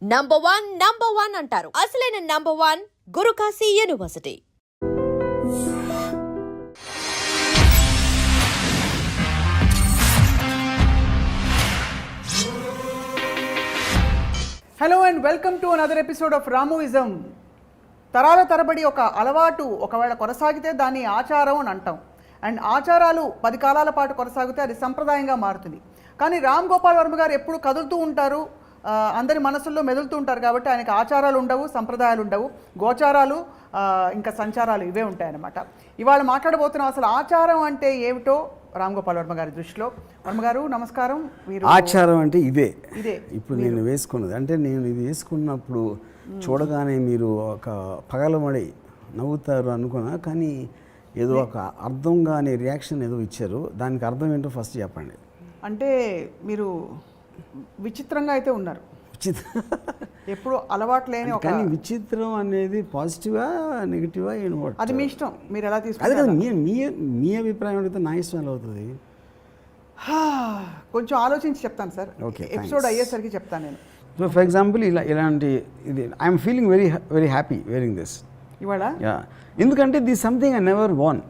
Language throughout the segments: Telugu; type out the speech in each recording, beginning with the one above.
నంబర్ వన్ అంటారు. అసలైన number one Gurukashi university. Hello and welcome to another episode of Ramuism. తరాల తరబడి ఒక అలవాటు ఒకవేళ కొనసాగితే దాన్ని ఆచారం అని అంటాం. అండ్ ఆచారాలు 10 కాలాల పాటు కొనసాగితే అది సంప్రదాయంగా మారుతుంది. కానీ రామ్ గోపాల్ వర్మ గారు ఎప్పుడు కదులుతూ ఉంటారు, అందరి మనసుల్లో మెదులుతూ ఉంటారు. కాబట్టి ఆయనకి ఆచారాలు ఉండవు, సంప్రదాయాలు ఉండవు, గోచారాలు ఇంకా సంచారాలు ఇవే ఉంటాయన్నమాట. ఇవాళ మాట్లాడబోతున్నాం అసలు ఆచారం అంటే ఏమిటో రామ్ గోపాల్ వర్మ గారి దృష్టిలో. వర్మ గారు నమస్కారం. ఆచారం అంటే ఇదే ఇదే ఇప్పుడు నేను వేసుకున్నది. అంటే నేను ఇది వేసుకున్నప్పుడు చూడగానే మీరు ఒక పగలమడి నవ్వుతారు అనుకున్నా, కానీ ఏదో ఒక అర్థం కాని రియాక్షన్ ఏదో ఇచ్చారు. దానికి అర్థం ఏంటో ఫస్ట్ చెప్పండి. అంటే మీరు విచిత్రంగా అయితే ఉన్నారు. ఎప్పుడు అలవాటు లేని ఒక కానీ విచిత్రం అనేది పాజిటివా నెగిటివా అది మీ ఇష్టం, మీరు ఎలా తీసుకుంటారు. అదే కదా మీ అభిప్రాయం అడిగితే నా ఇష్టం ఎలా అవుతుంది? కొంచెం ఆలోచించి చెప్తాను సార్. ఓకే, ఎపిసోడ్ అయ్యేసరికి చెప్తాను నేను. సో ఫర్ ఎగ్జాంపుల్ ఇలాంటి ఇది I'm feeling very happy wearing this ఇవాళ. ఎందుకంటే this something I never won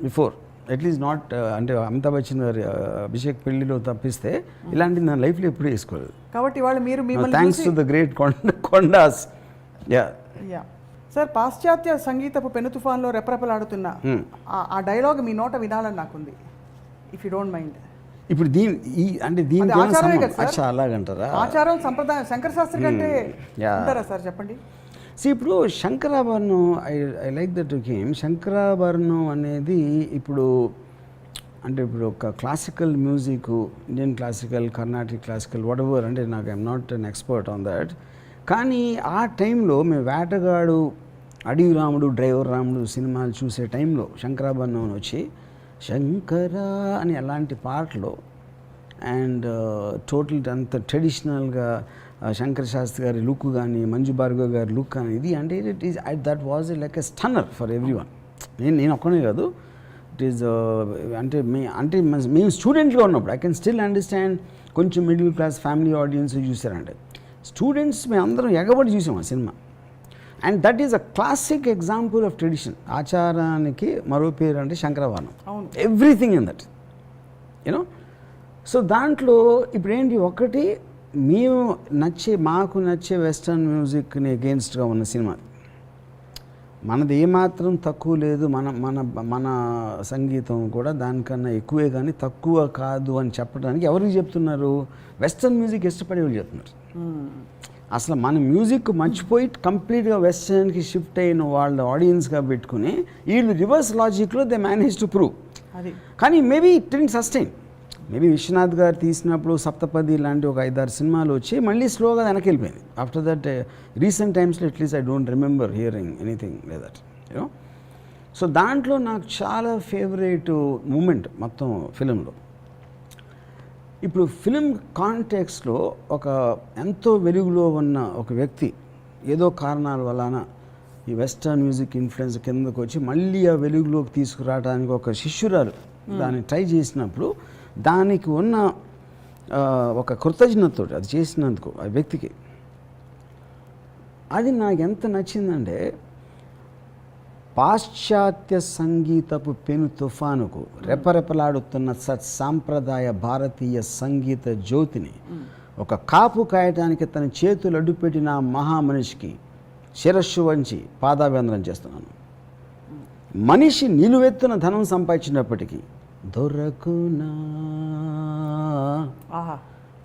before, at least not అంటే అమితాబ్ బచ్చన్ గారి అభిషేక్ పెళ్లిలో తప్పిస్తే ఇలాంటిది నా లైఫ్లో ఎప్పుడూ వేసుకోలేదు. కాబట్టి ఇవాళ మీరు థ్యాంక్స్ టు ద గ్రేట్ కొండాస్. యా సార్, పాశ్చాత్య సంగీతపు పెను తుఫాన్లో రెపరెపలాడుతున్న ఆ డైలాగ్ మీ నోట వినాలని నాకుంది, ఇఫ్ యూ డోంట్ మైండ్. ఇప్పుడు దీని అలాగంటారా? ఆచారం సంప్రదాయం శంకర శాస్త్రి కంటే ఉంటారా సార్? చెప్పండి. ఇప్పుడు Shankarabharanam I like that game. Shankarabharanam అనేది ఇప్పుడు ఒక classical music, Indian classical, Carnatic classical, whatever, అంటే నాకు I'm not an expert on that. కానీ ఆ టైంలో మేము వేటగాడు, అడవి రాముడు, డ్రైవర్ రాముడు సినిమాలు చూసే టైంలో శంకరాభరణం వచ్చి శంకరా అని అలాంటి పాటలు అండ్ టోటల్ అంత ట్రెడిషనల్గా శంకర శాస్త్రి గారి లుక్ కానీ, మంజు భార్గవ్ గారి లుక్ కానీ, ఇది అంటే it is that was like a stunner for everyone. నేను ఒక్కనే కాదు, ఇట్ ఈస్ అంటే మేము స్టూడెంట్గా ఉన్నప్పుడు ఐ కెన్ స్టిల్ అండర్స్టాండ్. కొంచెం మిడిల్ క్లాస్ ఫ్యామిలీ ఆడియన్స్ చూసారంటే స్టూడెంట్స్ మేము అందరం ఎగబడి చూసాం ఆ సినిమా. And that is a classic example of tradition. ఆచారానికి మరో పేరు అంటే Shankarabharanam. Everything in that you know. So దాంట్లో ఇప్పుడు ఏంటి, ఒకటి మాకు నచ్చే వెస్టర్న్ మ్యూజిక్ని అగెయిన్స్ట్గా ఉన్న సినిమా. మనది ఏమాత్రం తక్కువ లేదు, మన సంగీతం కూడా దానికన్నా ఎక్కువే కానీ తక్కువ కాదు అని చెప్పడానికి ఎవరికి చెప్తున్నారు? వెస్టర్న్ మ్యూజిక్ ఇష్టపడే వాళ్ళు చెప్తున్నారు. అసలు మన మ్యూజిక్ మర్చిపోయి కంప్లీట్గా వెస్టర్న్కి షిఫ్ట్ అయిన వాళ్ళ ఆడియన్స్గా పెట్టుకుని వీళ్ళు రివర్స్ లాజిక్లో దే మేనేజ్ టు ప్రూవ్. కానీ maybe it didn't sustain. Maybe Vishwanath గారు తీసినప్పుడు సప్తపది లాంటి ఒక 5-6 సినిమాలు వచ్చి మళ్ళీ స్లోగా వెనక్కి వెళ్ళిపోయింది. ఆఫ్టర్ దట్ రీసెంట్ టైమ్స్లో at least I don't remember hearing anything like that you know. So దాంట్లో నాకు చాలా ఫేవరెట్ మూమెంట్ మొత్తం ఫిలింలో. ఇప్పుడు ఫిలిం కాంటెక్స్లో ఒక ఎంతో వెలుగులో ఉన్న ఒక వ్యక్తి ఏదో కారణాల వలన ఈ వెస్టర్న్ మ్యూజిక్ ఇన్ఫ్లుయెన్స్ కిందకు వచ్చి మళ్ళీ ఆ వెలుగులోకి తీసుకురావడానికి ఒక శిష్యురాలు దాన్ని ట్రై చేసినప్పుడు దానికి ఉన్న ఒక కృతజ్ఞతతో అది చేసినందుకు ఆ వ్యక్తికి, అది నాకు ఎంత నచ్చిందంటే పాశ్చాత్య సంగీతపు పెను తుఫానుకు రెపరెపలాడుతున్న సాంప్రదాయ భారతీయ సంగీత జ్యోతిని ఒక కాపు కాయటానికి తన చేతులు అడ్డుపెట్టిన మహామనిషికి శిరస్సు వంచి పాదాభివందనం చేస్తున్నాను. మనిషి నిలువెత్తున ధనం సంపాదించినప్పటికీ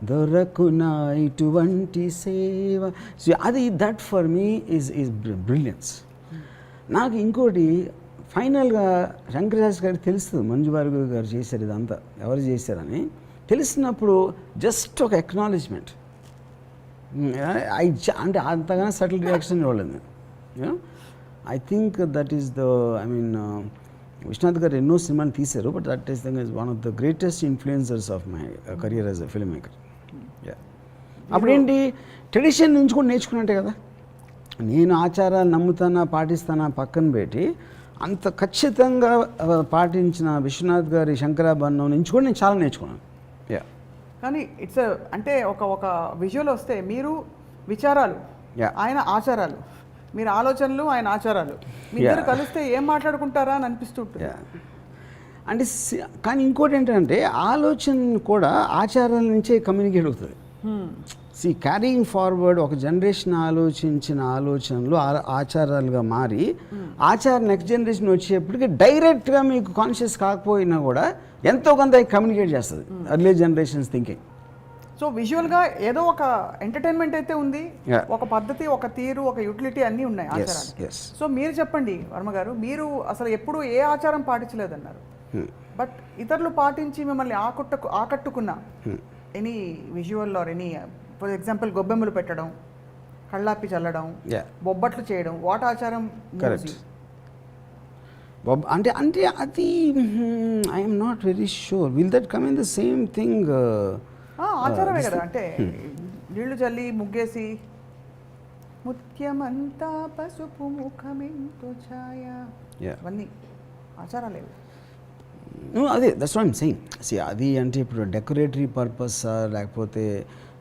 దొరకునా ఇటువంటి సేవ. అది that for me is brilliance. నాకు ఇంకోటి ఫైనల్గా శంకర శాస్త్రి గారికి తెలుస్తుంది మంజు భార్గవ్ గారు చేశారు ఇదంతా, ఎవరు చేశారని తెలిసినప్పుడు జస్ట్ ఒక ఎక్నాలెడ్జ్మెంట్. అంటే అంతగానో సటిల్ రియాక్షన్ ఇవ్వలేదు. I think that is Vishwanath గారు ఎన్నో సినిమాలు తీశారు, but that is one of the greatest influencers of my career as a filmmaker. అప్పుడేంటి, ట్రెడిషన్ నుంచి కూడా నేర్చుకున్నట్టే కదా. నేను ఆచారాలు నమ్ముతానా పాటిస్తానా పక్కన పెట్టి అంత ఖచ్చితంగా పాటించిన విశ్వనాథ్ గారి శంకరాభరణం నుంచి కూడా నేను చాలా నేర్చుకున్నాను. కానీ ఇట్స్ అంటే ఒక విజువల్ వస్తే మీరు విచారాలు, Yeah. ఆయన ఆచారాలు, మీరు ఆలోచనలు, ఆయన ఆచారాలు, మీ ఇద్దరు కలిస్తే ఏం మాట్లాడుకుంటారా అని అనిపిస్తుంటుంది. అంటే కానీ ఇంకోటి ఏంటంటే ఆలోచన కూడా ఆచారాల నుంచే కమ్యూనికేట్ అవుతుంది. క్యారీయింగ్ ఫార్వర్డ్ ఒక జనరేషన్ ఆలోచించిన ఆలోచనలు ఆచారాలుగా మారి ఆచారం నెక్స్ట్ జనరేషన్ వచ్చేప్పటికి డైరెక్ట్గా మీకు కాన్షియస్ కాకపోయినా కూడా ఎంతో కొంత కమ్యూనికేట్ చేస్తుంది అర్లీ జనరేషన్స్ థింకింగ్. సో విజువల్గా ఏదో ఒక ఎంటర్టైన్మెంట్ అయితే ఉంది, Yeah. ఒక పద్ధతి, ఒక తీరు, ఒక యూటిలిటీ అన్నీ ఉన్నాయి ఆచారాలు. yes. సో మీరు చెప్పండి వర్మ గారు, మీరు అసలు ఎప్పుడు ఏ ఆచారం పాటించలేదన్నారు, బట్ ఇతరులు పాటించి మిమ్మల్ని ఆకట్టుకున్న any visual or any, for example గొబ్బెమ్మలు పెట్టడం, కళ్ళాపి చల్లడం, బొబ్బట్లు చేయడం, వాట్ ఆచారం? కరెక్ట్. అంటే అంటే అది I'm not very sure will that come in the same thing. ఆచారమే కదా, అంటే నీళ్లు చల్లి ముగ్గేసి ముత్యమంతా పసుపు ముఖమెంతో ఛాయ, అవన్నీ ఆచారాలేవు. అదే దట్స్ వాట్ ఐమ్ సెయింగ్. అది అంటే ఇప్పుడు డెకరేటరీ పర్పస్ లేకపోతే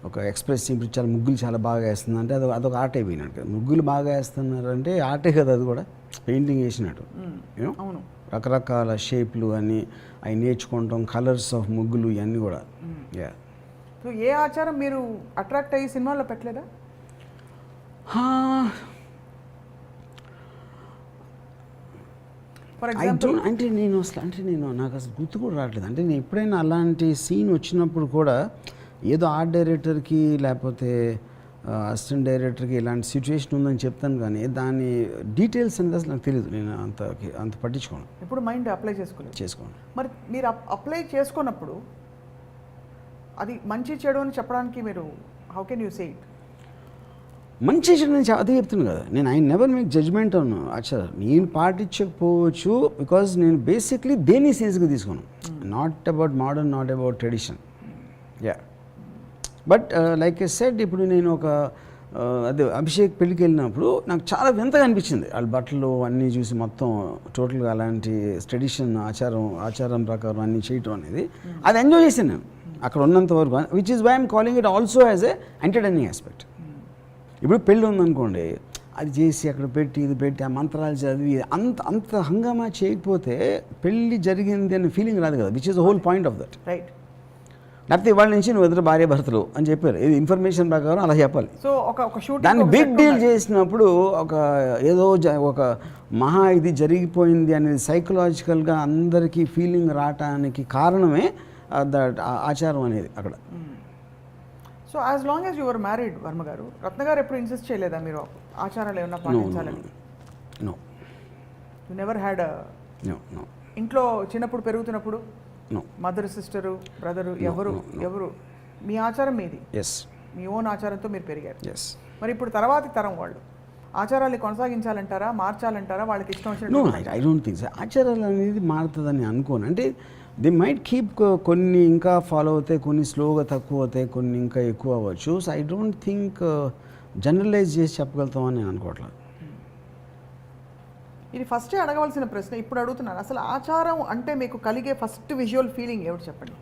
ఒక ఎక్స్ప్రెస్ ఇప్పుడు చాలా ముగ్గులు చాలా బాగా వేస్తుంది అంటే అదొక ఆర్ట్ అయిపోయినట్టు కదా. ముగ్గులు బాగా వేస్తున్నారంటే ఆర్టే కదా, అది కూడా పెయింటింగ్ వేసినట్టు. అవును, రకరకాల షేప్లు అని అవి నేర్చుకుంటాం, కలర్స్ ఆఫ్ ముగ్గులు ఇవన్నీ కూడా. సో ఏ ఆచారం మీరు అట్రాక్ట్ అయ్యి సినిమాలో పెట్టలేదా? ఫర్ ఎగ్జాంపుల్ అంటే నేను నాకు అసలు గుర్తు కూడా రావట్లేదు. అంటే నేను ఎప్పుడైనా అలాంటి సీన్ వచ్చినప్పుడు కూడా ఏదో ఆర్ట్ డైరెక్టర్కి లేకపోతే అసిస్టెంట్ డైరెక్టర్కి ఇలాంటి సిచ్యువేషన్ ఉందని చెప్తాను, కానీ దాని డీటెయిల్స్ అనేది అసలు నాకు తెలియదు. నేను అంత పట్టించుకోను, ఇప్పుడు మైండ్ అప్లై చేసుకోను. మరి మీరు అప్లై చేసుకున్నప్పుడు అది మంచి చెడు అని చెప్పడానికి మీరు how can you say it? మంచి చెడు నేను అదే చెప్తున్నాను కదా, నేను ఐ నెవర్ మేక్ జడ్జ్మెంట్ అను ఆచారం. నేను పాటించకపోవచ్చు బికాజ్ నేను బేసిక్లీ దేన్ని సీరియస్గా తీసుకున్నాను. Not about modern, not about tradition. But like I said, ఇప్పుడు నేను ఒక అదే అభిషేక్ పెళ్ళికి వెళ్ళినప్పుడు నాకు చాలా వింతగా అనిపించింది. వాళ్ళ బట్టలు అన్నీ చూసి మొత్తం టోటల్గా అలాంటి ట్రెడిషన్ ఆచారం ప్రకారం అన్నీ చేయటం అనేది అది ఎంజాయ్ చేశాను నేను అక్కడ ఉన్నంత వరకు, which is why I'm calling it also as a entertaining aspect. ఇప్పుడు పెళ్ళి ఉందనుకోండి, అది చేసి అక్కడ పెట్టి ఇది పెట్టి ఆ మంత్రాలు చదివి అంత హంగామా చేయకపోతే పెళ్ళి జరిగింది అనే ఫీలింగ్ రాదు కదా, which is the whole point of that. Right. లేకపోతే ఇవాళ నుంచి నువ్వు ఎదురు భార్య భర్తలు అని చెప్పారు, ఇది ఇన్ఫర్మేషన్ ప్రకారం అలా చెప్పాలి. సో ఒక షూటింగ్ దాన్ని బిగ్ డీల్ చేసినప్పుడు ఒక మహా ఇది జరిగిపోయింది అనేది సైకలాజికల్గా అందరికీ ఫీలింగ్ రావటానికి కారణమే దట్ ఆచారం అనేది అక్కడ. So as long as your married Varma గారు, రత్న గారు ఎప్పుడు ఇన్సిస్ట్ చేయలేదా మీరు ఆచారాలు ఏమన్నా పాటించాలని? నో, యు నెవర్ హ్యాడ్ ఇంట్లో చిన్నప్పుడు పెరుగుతున్నప్పుడు మదర్, సిస్టరు, బ్రదరు ఎవరు మీ ఆచారం మీది, మీ ఓన్ ఆచారంతో మీరు పెరిగారు. మరి ఇప్పుడు తర్వాతి తరం వాళ్ళు ఆచారాన్ని కొనసాగించాలంటారా, మార్చాలంటారా, వాళ్ళకి ఇష్టం వచ్చినట్టు? ఐ డోంట్ థింక్ ఆచారాలు అనేది మారుతుందని అనుకోను. అంటే దే మైట్ కీప్, కొన్ని ఇంకా ఫాలో అవుతాయి, కొన్ని స్లోగా తక్కువ అవుతాయి, కొన్ని ఇంకా ఎక్కువ అవ్వచ్చు. So I don't think generalise చేసి చెప్పగలుగుతామని నేను అనుకోవట్లేదు. ఇది ఫస్టే అడగవలసిన ప్రశ్న, ఇప్పుడు అడుగుతున్నాను. అసలు ఆచారం అంటే మీకు కలిగే ఫస్ట్ విజువల్ ఫీలింగ్ ఏమిటి చెప్పండి?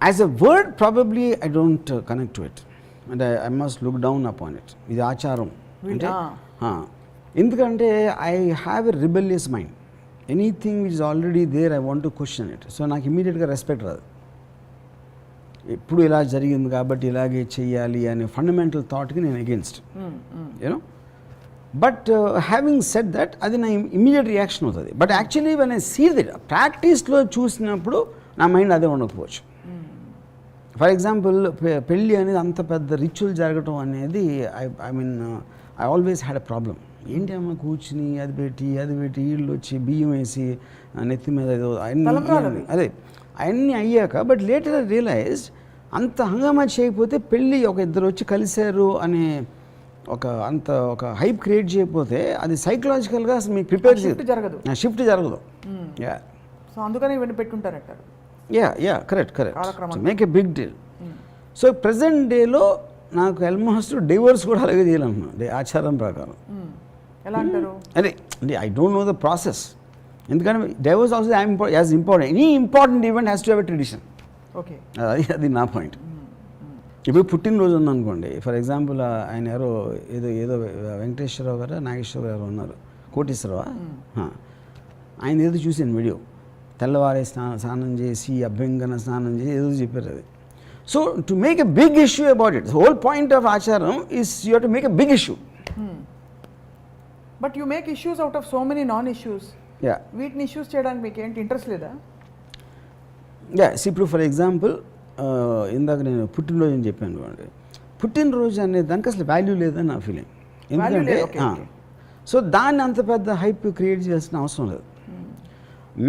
As a word probably I don't connect to it and I must look down upon it. ఇది ఆచారం అంటే ఎందుకంటే I have a rebellious mind. Anything which is already there I want to question it. So నాకు ఇమీడియట్గా రెస్పెక్ట్ రాదు. ఎప్పుడు ఇలా జరిగింది కాబట్టి ఇలాగే చెయ్యాలి అనే ఫండమెంటల్ థాట్కి నేను against, you know. But having said that, అది నా ఇమీడియట్ రియాక్షన్ అవుతుంది. But actually when I see that ప్రాక్టీస్లో చూసినప్పుడు నా మైండ్ అదే ఉండకపోవచ్చు. ఫర్ ఎగ్జాంపుల్ పెళ్ళి అనేది అంత పెద్ద రిచువల్ జరగటం అనేది I mean I always had a problem. ఏంటి అమ్మ కూర్చుని అది పెట్టి వీళ్ళు వచ్చి బియ్యం వేసి నెత్తి మీద ఏదో అదే అవన్నీ అయ్యాక, బట్ లేటర్ ఐ రియలైజ్ అంత హంగామా చేయకపోతే పెళ్ళి ఒక ఇద్దరు వచ్చి కలిశారు అనే ఒక హైప్ క్రియేట్ చేయకపోతే అది సైకలాజికల్గా అసలు మీకు ప్రిపేర్ షిఫ్ట్ జరగదు. సో అందుకని ఇవన్నీ పెట్టుంటారంటారు. Correct make a big deal. So present డేలో నాకు ఆల్మోస్ట్ డివోర్స్ కూడా అలాగే చేయాలనుకున్నాను ఆచారం ప్రకారం. ఎలా అంటారు? అదే అంటే I don't know the process. ఎందుకంటే divorce also as important. Any important event has to have a tradition. Okay, అది నా పాయింట్. ఇప్పుడు పుట్టినరోజు ఉందనుకోండి, ఫర్ ఎగ్జాంపుల్ ఆయన ఎవరో ఏదో వెంకటేశ్వరరావు గారు నాగేశ్వరరావు గారు ఉన్నారు, కోటేశ్వరరావు, ఆయన ఏదో చూసాను వీడియో, తెల్లవారే స్నానం చేసి అభ్యంగన స్నానం చేసి ఏదో చెప్పారు అది. So to make a big issue about it, whole point of acharam is you have to make a big issue. But you make issues out of so many non issues. వీటిని ఇష్యూస్ చేయడానికి మీకు ఏంటి ఇంట్రెస్ట్ లేదా? ఇప్పుడు ఫర్ ఎగ్జాంపుల్ ఇందాక నేను పుట్టినరోజు అని చెప్పాను అనుకోండి, పుట్టినరోజు అనే దానికి అసలు వాల్యూ లేదని నా ఫీలింగ్. ఎందుకంటే సో దాన్ని అంత పెద్ద హైప్ క్రియేట్ చేయాల్సిన అవసరం లేదు.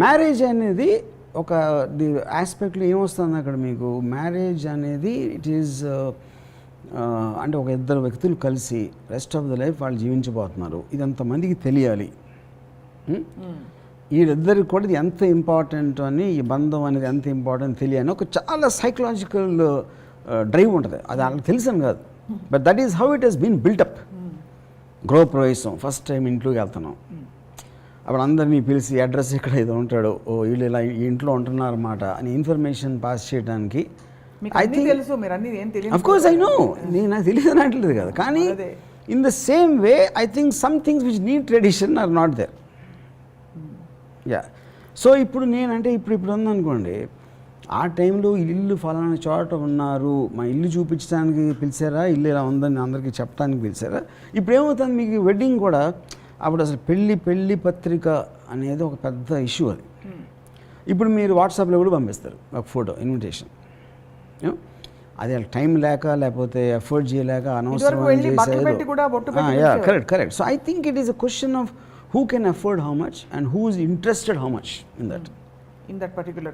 మ్యారేజ్ అనేది ఒక ఆస్పెక్ట్లో ఏమొస్తుంది అక్కడ మీకు, మ్యారేజ్ అనేది ఇట్ ఈజ్ అంటే ఒక ఇద్దరు వ్యక్తులు కలిసి రెస్ట్ ఆఫ్ ద లైఫ్ వాళ్ళు జీవించబోతున్నారు, ఇది అంతమందికి తెలియాలి, వీళ్ళిద్దరికి కూడా ఇది ఎంత ఇంపార్టెంట్ అని, ఈ బంధం అనేది ఎంత ఇంపార్టెంట్ తెలియని ఒక చాలా సైకలాజికల్ డ్రైవ్ ఉంటుంది. అది వాళ్ళకి తెలుసని కాదు, but that is how it has been built up. గృహప్రవేశం ఫస్ట్ టైం ఇంట్లోకి వెళ్తున్నాం, అప్పుడు అందరినీ పిలిచి అడ్రస్ ఇక్కడ ఏదో ఉంటాడు, ఓ వీళ్ళు ఇలా ఈ ఇంట్లో ఉంటున్నారన్నమాట అని ఇన్ఫర్మేషన్ పాస్ చేయడానికి ఐ థింక్ తెలుసు, మీరు అన్ని ఏం తెలియదు. అఫ్ కోర్స్ ఐ నో, నాకు తెలియదు అనట్లేదు కదా, కానీ in the same way I think some things which need tradition are not there. So ఇప్పుడు నేనంటే ఇప్పుడు ఉందనుకోండి, ఆ టైంలో ఇల్లు ఫలానా చోట ఉన్నారు, మా ఇల్లు చూపించడానికి పిలిచారా, ఇల్లు ఇలా ఉందని అందరికీ చెప్పడానికి పిలిచారా. ఇప్పుడు ఏమవుతుంది మీకు వెడ్డింగ్ కూడా, అప్పుడు అసలు పెళ్ళి పత్రిక అనేది ఒక పెద్ద ఇష్యూ అది. ఇప్పుడు మీరు వాట్సాప్లో కూడా పంపిస్తారు ఒక ఫోటో ఇన్విటేషన్, అది టైం లేక లేకపోతే ఎఫర్ట్ చేయలేక అనవసరం correct. So I think it is a question of who can afford how much and who is interested how much in that particular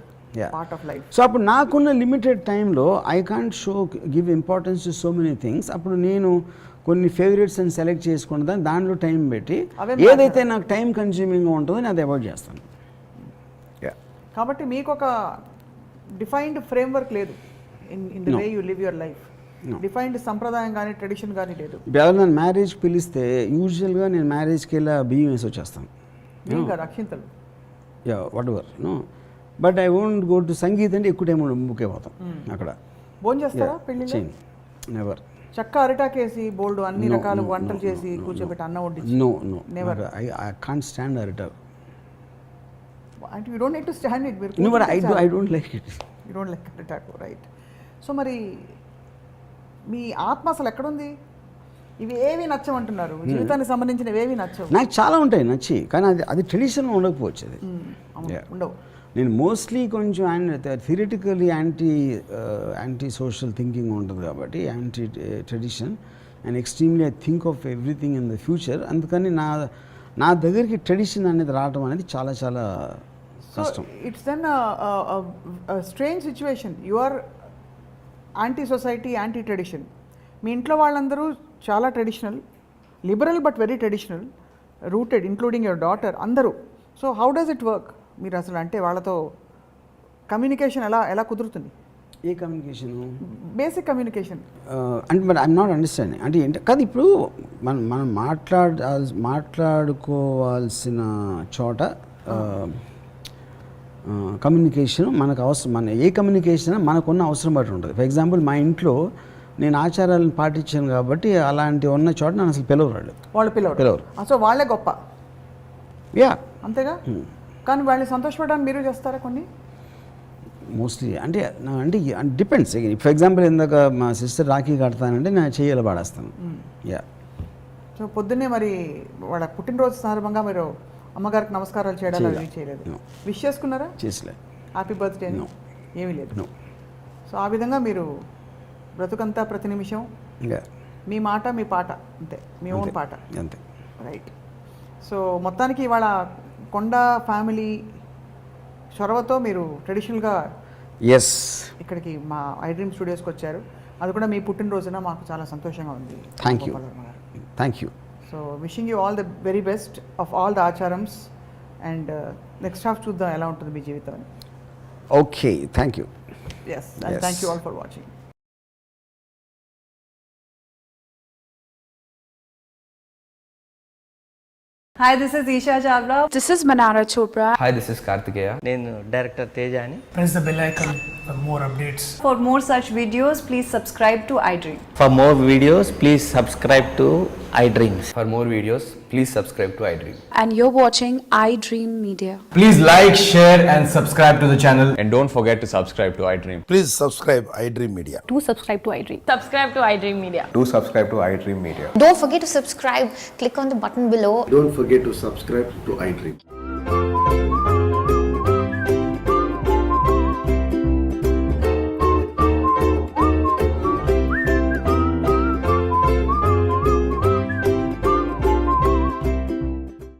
part of life. So appudu naakunna limited time lo I can't give importance to so many things. Appudu nenu konni favorites and select chesukunda danlo time betti edaithe naaku time consuming ga untundo adi avoid chestanu. Kabatti meeku oka defined framework ledu in the way you live your life. Defined సంప్రదాయం కానీ ట్రెడిషన్ కానీ లేదు. ఎవరైనా మ్యారేజ్కి పిలిస్తే యూజువల్గా నేను మ్యారేజ్కి వెళ్ళి బియ్యం వేసి వచ్చేస్తాను, అక్షింతలు, whatever know. But I won't go to Sangeet అంటే ఎక్కువ టైం బుక్ అయిపోతాం అక్కడ. భోజనం చేస్తారా పెళ్ళిలో? నెవర్. చక్క అరిటాకేసి బోల్డ్ అన్ని రకాల వంటలు చేసి కూర్చోబెట్టి అన్నం వడ్డించి? No never. I can't stand అరిటాక్. అంటే you don't need to stand it. No but I don't like it. You don't like అరిటాక్, రైట్. సో మరి మీ ఆత్మ అసలు ఎక్కడుంది? ఇవి ఏవి నచ్చమంటున్నారు, జీవితానికి సంబంధించినవి ఏవి నచ్చవు? నాకు చాలా ఉంటాయి నచ్చి, కానీ అది ట్రెడిషన్ ఉండకపోవచ్చు. అది ఉండవు. నేను మోస్ట్లీ కొంచెం థియరిటికలీ యాంటీ సోషల్ థింకింగ్ ఉంటుంది కాబట్టి, anti tradition and extremely I think of everything in the future. అందుకని నా దగ్గరికి ట్రెడిషన్ అనేది రావడం అనేది చాలా చాలా కష్టం. It's then strange situation. You are anti society, anti tradition. మీ ఇంట్లో వాళ్ళందరూ చాలా traditional, liberal but very traditional, rooted, including your daughter, అందరూ. So how does it work? మీరు అసలు అంటే వాళ్ళతో కమ్యూనికేషన్ ఎలా కుదురుతుంది? ఏ కమ్యూనికేషన్? బేసిక్ కమ్యూనికేషన్ అంటే బట్ ఐఎమ్ నాట్ అండర్స్టాండింగ్. అంటే ఏంటి కాదు, ఇప్పుడు మనం మాట్లాడుకోవాల్సిన చోట కమ్యూనికేషన్ మనకు అవసరం. ఏ కమ్యూనికేషన్ మనకున్న అవసరం బట్టి ఉంటుంది. ఫర్ ఎగ్జాంపుల్ మా ఇంట్లో నేను ఆచారాలను పాటించాను కాబట్టి అలాంటి ఉన్న చోట నన్ను అసలు వాళ్ళు పిలవరు. సో వాళ్ళే గొప్ప, అంతేగా. Hmm. కానీ వాళ్ళని సంతోషపడడానికి మీరు చేస్తారా కొన్ని? మోస్ట్లీ అంటే డిపెండ్స్. ఫర్ ఎగ్జాంపుల్ ఇందాక మా సిస్టర్ రాఖీ కడతానంటే నేను చేయాలి పాడేస్తాను. సో పొద్దున్నే మరి వాళ్ళ పుట్టినరోజు సందర్భంగా మీరు అమ్మగారికి నమస్కారాలు చేయలేదు? విష్ చేసుకున్నారా? చేసలేదు. హ్యాపీ బర్త్డే ఏమీ లేదు. సో ఆ విధంగా మీరు బ్రతుకంతా ప్రతి నిమిషం మీ మాట మీ పాట, అంతే, మీ ఓన్ పాట, అంతే, రైట్. సో మొత్తానికి ఇవాళ కొండ ఫ్యామిలీ చొరవతో మీరు ట్రెడిషనల్గా ఇక్కడికి మా ఐ డ్రీమ్ స్టూడియోస్కి వచ్చారు. అది కూడా మీ పుట్టినరోజున మాకు చాలా సంతోషంగా ఉంది. Thank you. So wishing you all the very best of all the ఆచారమ్స్. అండ్ నెక్స్ట్ హాఫ్ చూద్దాం ఎలా ఉంటుంది మీ జీవితం. Okay, thank you. Yes, and thank you all for watching. Hi, this is Isha Chavla. This is Manara Chopra. Hi, this is Kartikeya. నేను డైరెక్టర్ తేజ అని. Press the bell icon for more updates. For more such videos, please subscribe to iDream. For more videos, please subscribe to iDreams. For more videos, please subscribe to iDream. And you're watching iDream Media. Please like, share and subscribe to the channel. And don't forget to subscribe to iDream. Please subscribe iDream Media. Do subscribe to iDream. Subscribe to iDream Media. Do subscribe to iDream Media. Don't forget to subscribe. Click on the button below. Don't forget to subscribe to iDream.